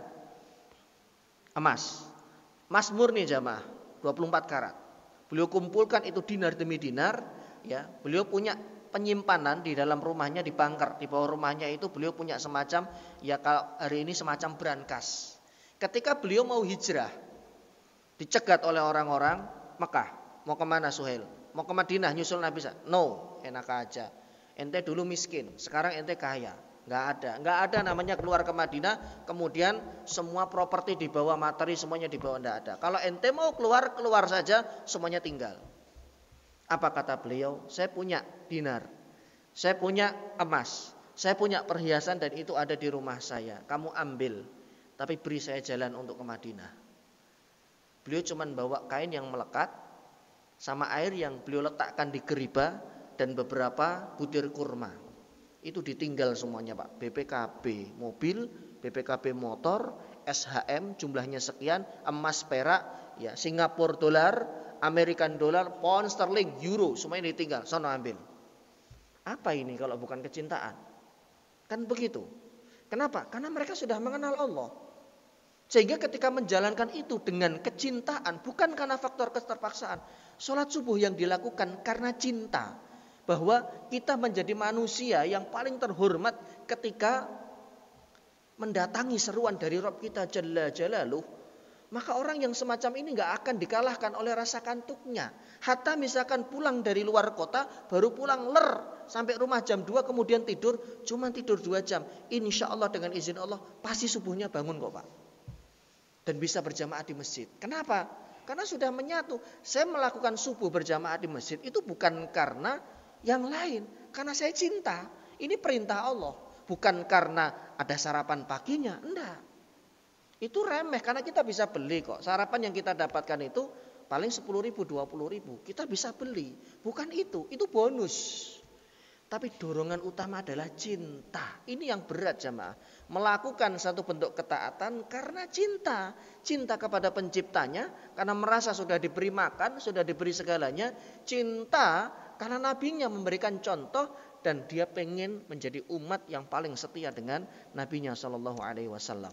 emas. Emas murni jamaah, 24 karat. Beliau kumpulkan itu dinar demi dinar, ya. Beliau punya penyimpanan di dalam rumahnya di bunker, di bawah rumahnya itu beliau punya semacam, ya kalau hari ini semacam brankas. Ketika beliau mau hijrah, dicegat oleh orang-orang Mekah. Mau kemana Suhail? Mau ke Madinah nyusul Nabi? No, enak aja. Ente dulu miskin, sekarang ente kaya. Nggak ada namanya keluar ke Madinah, kemudian semua properti dibawa, materi semuanya dibawa, nggak ada. Kalau ente mau keluar, keluar saja, semuanya tinggal. Apa kata beliau? Saya punya dinar, saya punya emas, saya punya perhiasan dan itu ada di rumah saya. Kamu ambil, tapi beri saya jalan untuk ke Madinah. Beliau cuma bawa kain yang melekat sama air yang beliau letakkan di geriba dan beberapa butir kurma. Itu ditinggal semuanya Pak. BPKB mobil, BPKB motor, SHM jumlahnya sekian, emas perak, ya Singapura dolar, American dollar, pound sterling, euro, semuanya ditinggal. Sono ambil. Apa ini kalau bukan kecintaan? Kan begitu. Kenapa? Karena mereka sudah mengenal Allah. Sehingga ketika menjalankan itu dengan kecintaan, bukan karena faktor keterpaksaan. Sholat subuh yang dilakukan karena cinta. Bahwa kita menjadi manusia yang paling terhormat ketika mendatangi seruan dari Rabb kita Jalla Jalaluh. Maka orang yang semacam ini gak akan dikalahkan oleh rasa kantuknya. Hatta misalkan pulang dari luar kota, baru pulang sampai rumah jam 2 kemudian tidur, cuma tidur 2 jam. Insya Allah dengan izin Allah pasti subuhnya bangun kok Pak. Dan bisa berjamaah di masjid. Kenapa? Karena sudah menyatu. Saya melakukan subuh berjamaah di masjid itu bukan karena yang lain. Karena saya cinta. Ini perintah Allah. Bukan karena ada sarapan paginya. Enggak. Itu remeh karena kita bisa beli kok. Sarapan yang kita dapatkan itu paling 10.000, 20.000. Kita bisa beli. Bukan itu bonus. Tapi dorongan utama adalah cinta. Ini yang berat jamaah. Melakukan satu bentuk ketaatan karena cinta. Cinta kepada penciptanya. Karena merasa sudah diberi makan, sudah diberi segalanya. Cinta karena nabinya memberikan contoh. Dan dia pengen menjadi umat yang paling setia dengan nabinya SAW.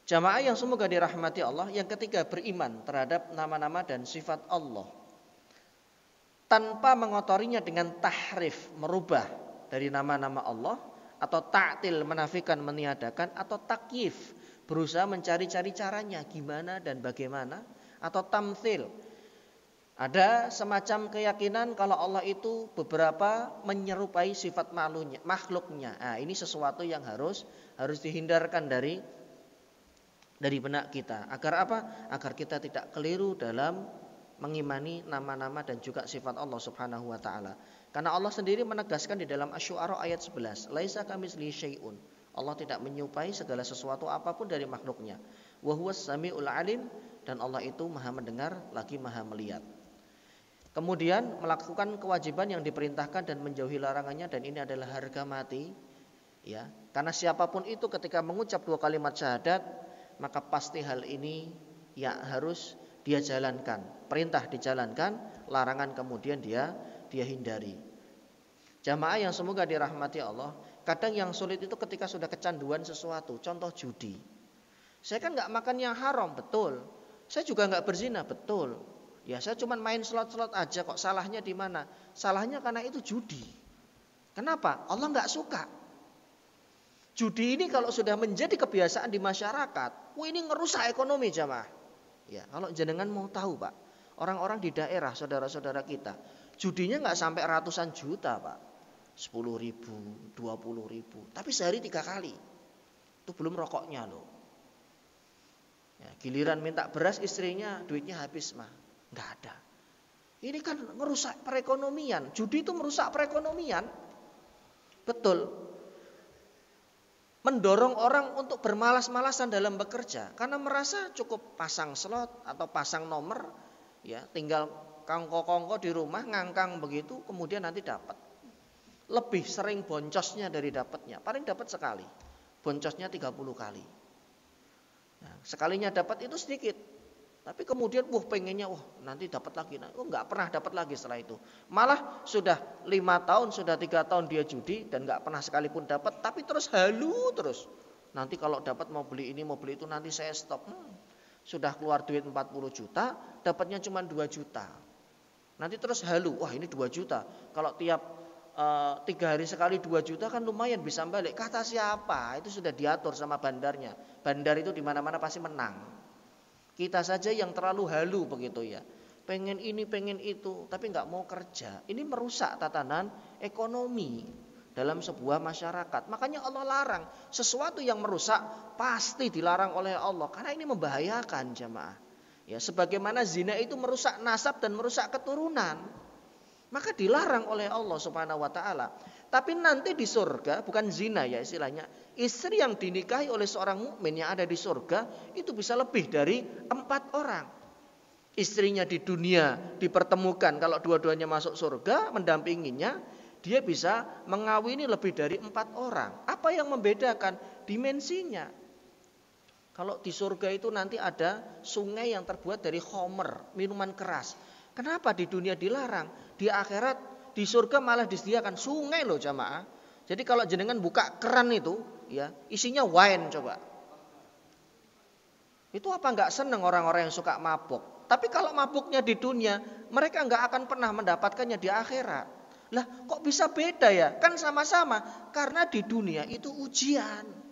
Jamaah yang semoga dirahmati Allah. Yang ketiga, beriman terhadap nama-nama dan sifat Allah tanpa mengotorinya dengan tahrif, merubah dari nama-nama Allah, atau ta'til, menafikan, meniadakan, atau takyif, berusaha mencari-cari caranya gimana dan bagaimana, atau tamtsil. Ada semacam keyakinan kalau Allah itu beberapa menyerupai sifat makhluknya. Nah, ini sesuatu yang harus dihindarkan dari benak kita. Agar apa? Agar kita tidak keliru dalam mengimani nama-nama dan juga sifat Allah Subhanahu wa taala. Karena Allah sendiri menegaskan di dalam Asy-Syu'ara ayat 11, laisa kamitslihi syai'un. Allah tidak menyerupai segala sesuatu apapun dari makhluknya. Wa huwas samiul alim, dan Allah itu Maha mendengar lagi Maha melihat. Kemudian melakukan kewajiban yang diperintahkan dan menjauhi larangannya, dan ini adalah harga mati, ya. Karena siapapun itu ketika mengucap 2 kalimat syahadat, maka pasti hal ini ya harus dia jalankan. Perintah dijalankan, larangan kemudian dia hindari. Jamaah yang semoga dirahmati Allah, kadang yang sulit itu ketika sudah kecanduan sesuatu, contoh judi. Saya kan nggak makan yang haram, betul. Saya juga nggak berzina, betul. Ya saya cuma main slot-slot aja, kok salahnya di mana? Salahnya karena itu judi. Kenapa? Allah nggak suka. Judi ini kalau sudah menjadi kebiasaan di masyarakat, ini ngerusak ekonomi jamaah. Ya, kalau jenengan mau tahu Pak, orang-orang di daerah, saudara-saudara kita, judinya nggak sampai ratusan juta Pak, 10.000, 20.000, tapi sehari 3 kali. Itu belum rokoknya loh. Ya, giliran minta beras istrinya, duitnya habis mah, nggak ada. Ini kan merusak perekonomian. Judi itu merusak perekonomian, betul. Mendorong orang untuk bermalas-malasan dalam bekerja karena merasa cukup pasang slot atau pasang nomor, ya tinggal kongko-kongko di rumah ngangkang begitu, kemudian nanti dapat. Lebih sering boncosnya dari dapatnya, paling dapat sekali, boncosnya 30 kali. Nah, sekalinya dapat itu sedikit, tapi kemudian pengennya nanti dapat lagi, nggak pernah dapat lagi setelah itu. Malah sudah 5 tahun, sudah 3 tahun dia judi dan nggak pernah sekalipun dapat, tapi terus halu terus. Nanti kalau dapat mau beli ini mau beli itu, nanti saya stop. Sudah keluar duit 40 juta, dapatnya cuma 2 juta. Nanti terus halu, ini 2 juta. Kalau tiap 3 hari sekali 2 juta kan lumayan bisa balik. Kata siapa? Itu sudah diatur sama bandarnya. Bandar itu di mana-mana pasti menang. Kita saja yang terlalu halu begitu ya. Pengen ini, pengen itu, tapi nggak mau kerja. Ini merusak tatanan ekonomi dalam sebuah masyarakat. Makanya Allah larang. Sesuatu yang merusak pasti dilarang oleh Allah. Karena ini membahayakan jamaah. Ya, sebagaimana zina itu merusak nasab dan merusak keturunan. Maka dilarang oleh Allah Subhanahu wa taala. Tapi nanti di surga, bukan zina ya istilahnya, istri yang dinikahi oleh seorang mukmin yang ada di surga itu bisa lebih dari 4 orang. Istrinya di dunia dipertemukan, kalau dua-duanya masuk surga mendampinginya, dia bisa mengawini lebih dari 4 orang. Apa yang membedakan? Dimensinya. Kalau di surga itu nanti ada sungai yang terbuat dari khamr, minuman keras. Kenapa di dunia dilarang? Di akhirat, di surga malah disediakan sungai loh jamaah. Jadi kalau jenengan buka keran itu, ya isinya wine coba. Itu apa nggak seneng orang-orang yang suka mabuk? Tapi kalau mabuknya di dunia, mereka nggak akan pernah mendapatkannya di akhirat. Lah kok bisa beda ya? Kan sama-sama. Karena di dunia itu ujian.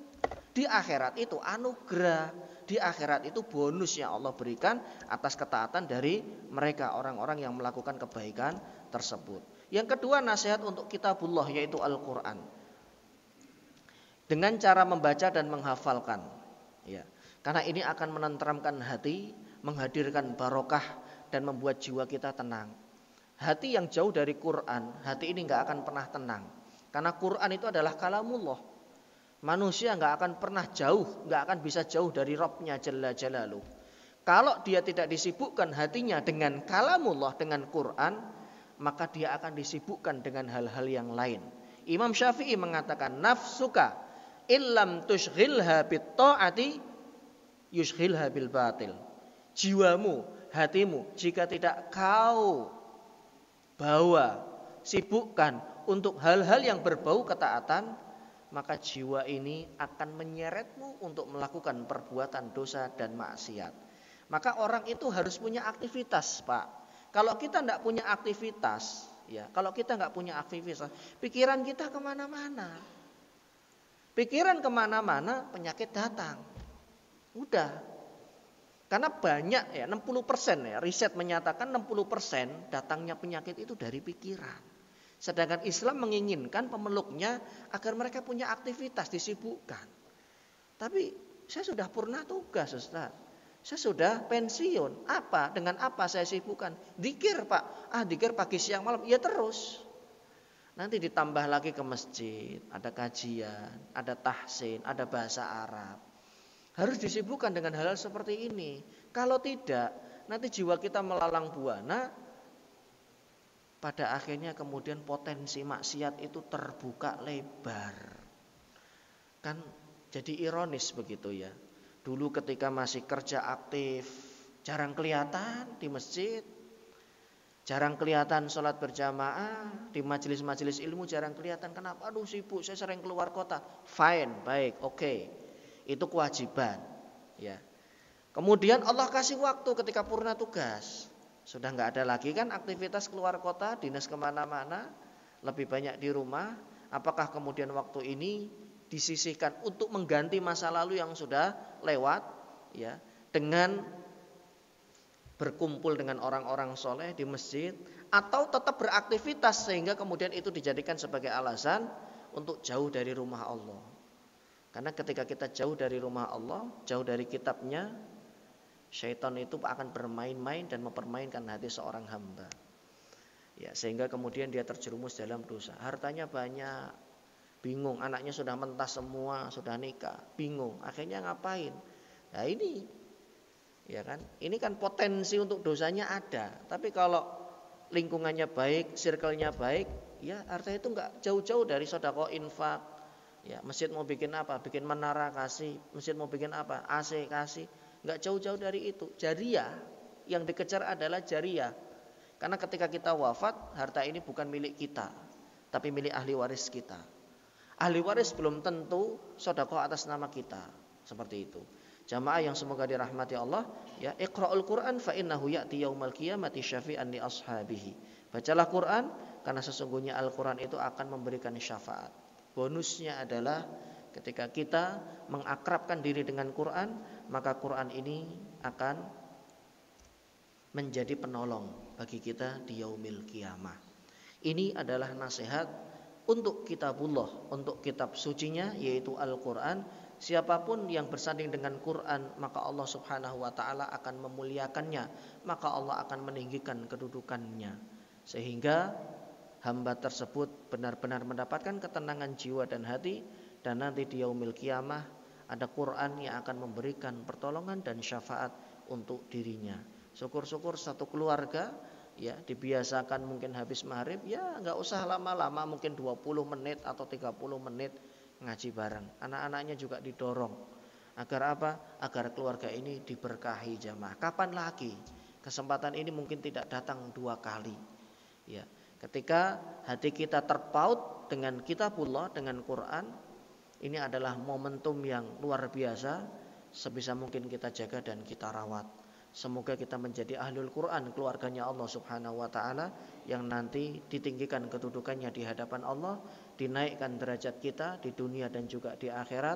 Di akhirat itu anugerah. Di akhirat itu bonus yang Allah berikan atas ketaatan dari mereka orang-orang yang melakukan kebaikan tersebut. Yang kedua nasihat untuk kitabullah yaitu Al-Quran. Dengan cara membaca dan menghafalkan. Ya, karena ini akan menenteramkan hati, menghadirkan barokah dan membuat jiwa kita tenang. Hati yang jauh dari Quran, hati ini gak akan pernah tenang. Karena Quran itu adalah kalamullah. Manusia gak akan pernah jauh, gak akan bisa jauh dari Rabbnya Jalla Jalaluh. Kalau dia tidak disibukkan hatinya dengan kalamullah, dengan Quran, maka dia akan disibukkan dengan hal-hal yang lain. Imam Syafi'i mengatakan, nafsuka illam tushghilha bit ta'ati yushghilha bil batil. Jiwamu, hatimu, jika tidak kau bawa, sibukkan untuk hal-hal yang berbau ketaatan, maka jiwa ini akan menyeretmu untuk melakukan perbuatan dosa dan maksiat. Maka orang itu harus punya aktivitas, Pak. Kalau kita tidak punya aktivitas, ya, kalau kita nggak punya aktivitas, pikiran kita kemana-mana. Pikiran kemana-mana, penyakit datang. Udah. Karena banyak ya, 60% ya, riset menyatakan 60% datangnya penyakit itu dari pikiran. Sedangkan Islam menginginkan pemeluknya agar mereka punya aktivitas, disibukkan. Tapi saya sudah purna tugas Ustaz. Saya sudah pensiun. Apa? Dengan apa saya sibukkan? Dzikir Pak. Dzikir pagi siang malam. Ya terus. Nanti ditambah lagi ke masjid. Ada kajian, ada tahsin, ada bahasa Arab. Harus disibukkan dengan hal-hal seperti ini. Kalau tidak, nanti jiwa kita melalang buana. Pada akhirnya kemudian potensi maksiat itu terbuka lebar. Kan jadi ironis begitu ya. Dulu ketika masih kerja aktif, jarang kelihatan di masjid. Jarang kelihatan sholat berjamaah di majelis-majelis ilmu, jarang kelihatan. Kenapa? Aduh sibuk, saya sering keluar kota. Fine, baik, oke. Itu kewajiban. Ya. Kemudian Allah kasih waktu ketika purna tugas. Sudah nggak ada lagi kan aktivitas keluar kota, dinas kemana-mana, lebih banyak di rumah. Apakah kemudian waktu ini disisihkan untuk mengganti masa lalu yang sudah lewat, ya, dengan berkumpul dengan orang-orang soleh di masjid, atau tetap beraktivitas sehingga kemudian itu dijadikan sebagai alasan untuk jauh dari rumah Allah. Karena ketika kita jauh dari rumah Allah, jauh dari kitabnya, syaitan itu akan bermain-main dan mempermainkan hati seorang hamba. Ya, sehingga kemudian dia terjerumus dalam dosa. Hartanya banyak, bingung, anaknya sudah mentas semua, sudah nikah, bingung. Akhirnya ngapain? Nah ini, ya kan? Ini kan potensi untuk dosanya ada. Tapi kalau lingkungannya baik, circle-nya baik, ya harta itu enggak jauh-jauh dari sedekah infak. Ya, masjid mau bikin apa? Bikin menara kasih. Masjid mau bikin apa? AC kasih. Enggak jauh-jauh dari itu. Jariyah, yang dikejar adalah jariyah. Karena ketika kita wafat, harta ini bukan milik kita, tapi milik ahli waris kita. Ahli waris belum tentu sedekah atas nama kita. Seperti itu. Jamaah yang semoga dirahmati Allah, ya, Iqra'ul Qur'an fa innahu ya'ti yaumal qiyamati syafi'an li ashabihi. Bacalah Quran karena sesungguhnya Al-Qur'an itu akan memberikan syafaat. Bonusnya adalah ketika kita mengakrabkan diri dengan Quran, maka Quran ini akan menjadi penolong bagi kita di yaumil qiyamah. Ini adalah nasihat untuk kitabullah, untuk kitab sucinya yaitu Al-Quran. Siapapun yang bersanding dengan Quran, maka Allah subhanahu wa ta'ala akan memuliakannya, maka Allah akan meninggikan kedudukannya, sehingga hamba tersebut benar-benar mendapatkan ketenangan jiwa dan hati. Dan nanti di yaumil qiyamah ada Quran yang akan memberikan pertolongan dan syafaat untuk dirinya. Syukur-syukur satu keluarga, ya, dibiasakan mungkin habis maghrib, ya nggak usah lama-lama, mungkin 20 menit atau 30 menit ngaji bareng. Anak-anaknya juga didorong agar apa? Agar keluarga ini diberkahi jamaah. Kapan lagi? Kesempatan ini mungkin tidak datang 2 kali. Ya, ketika hati kita terpaut dengan kitabullah, dengan Quran, ini adalah momentum yang luar biasa. Sebisa mungkin kita jaga dan kita rawat. Semoga kita menjadi ahlul Quran, keluarganya Allah subhanahu wa ta'ala, yang nanti ditinggikan kedudukannya di hadapan Allah, dinaikkan derajat kita di dunia dan juga di akhirat,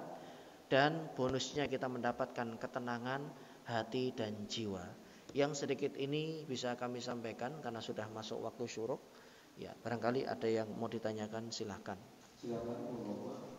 dan bonusnya kita mendapatkan ketenangan hati dan jiwa. Yang sedikit ini bisa kami sampaikan karena sudah masuk waktu syuruk. Ya, barangkali ada yang mau ditanyakan, silahkan. Silakan.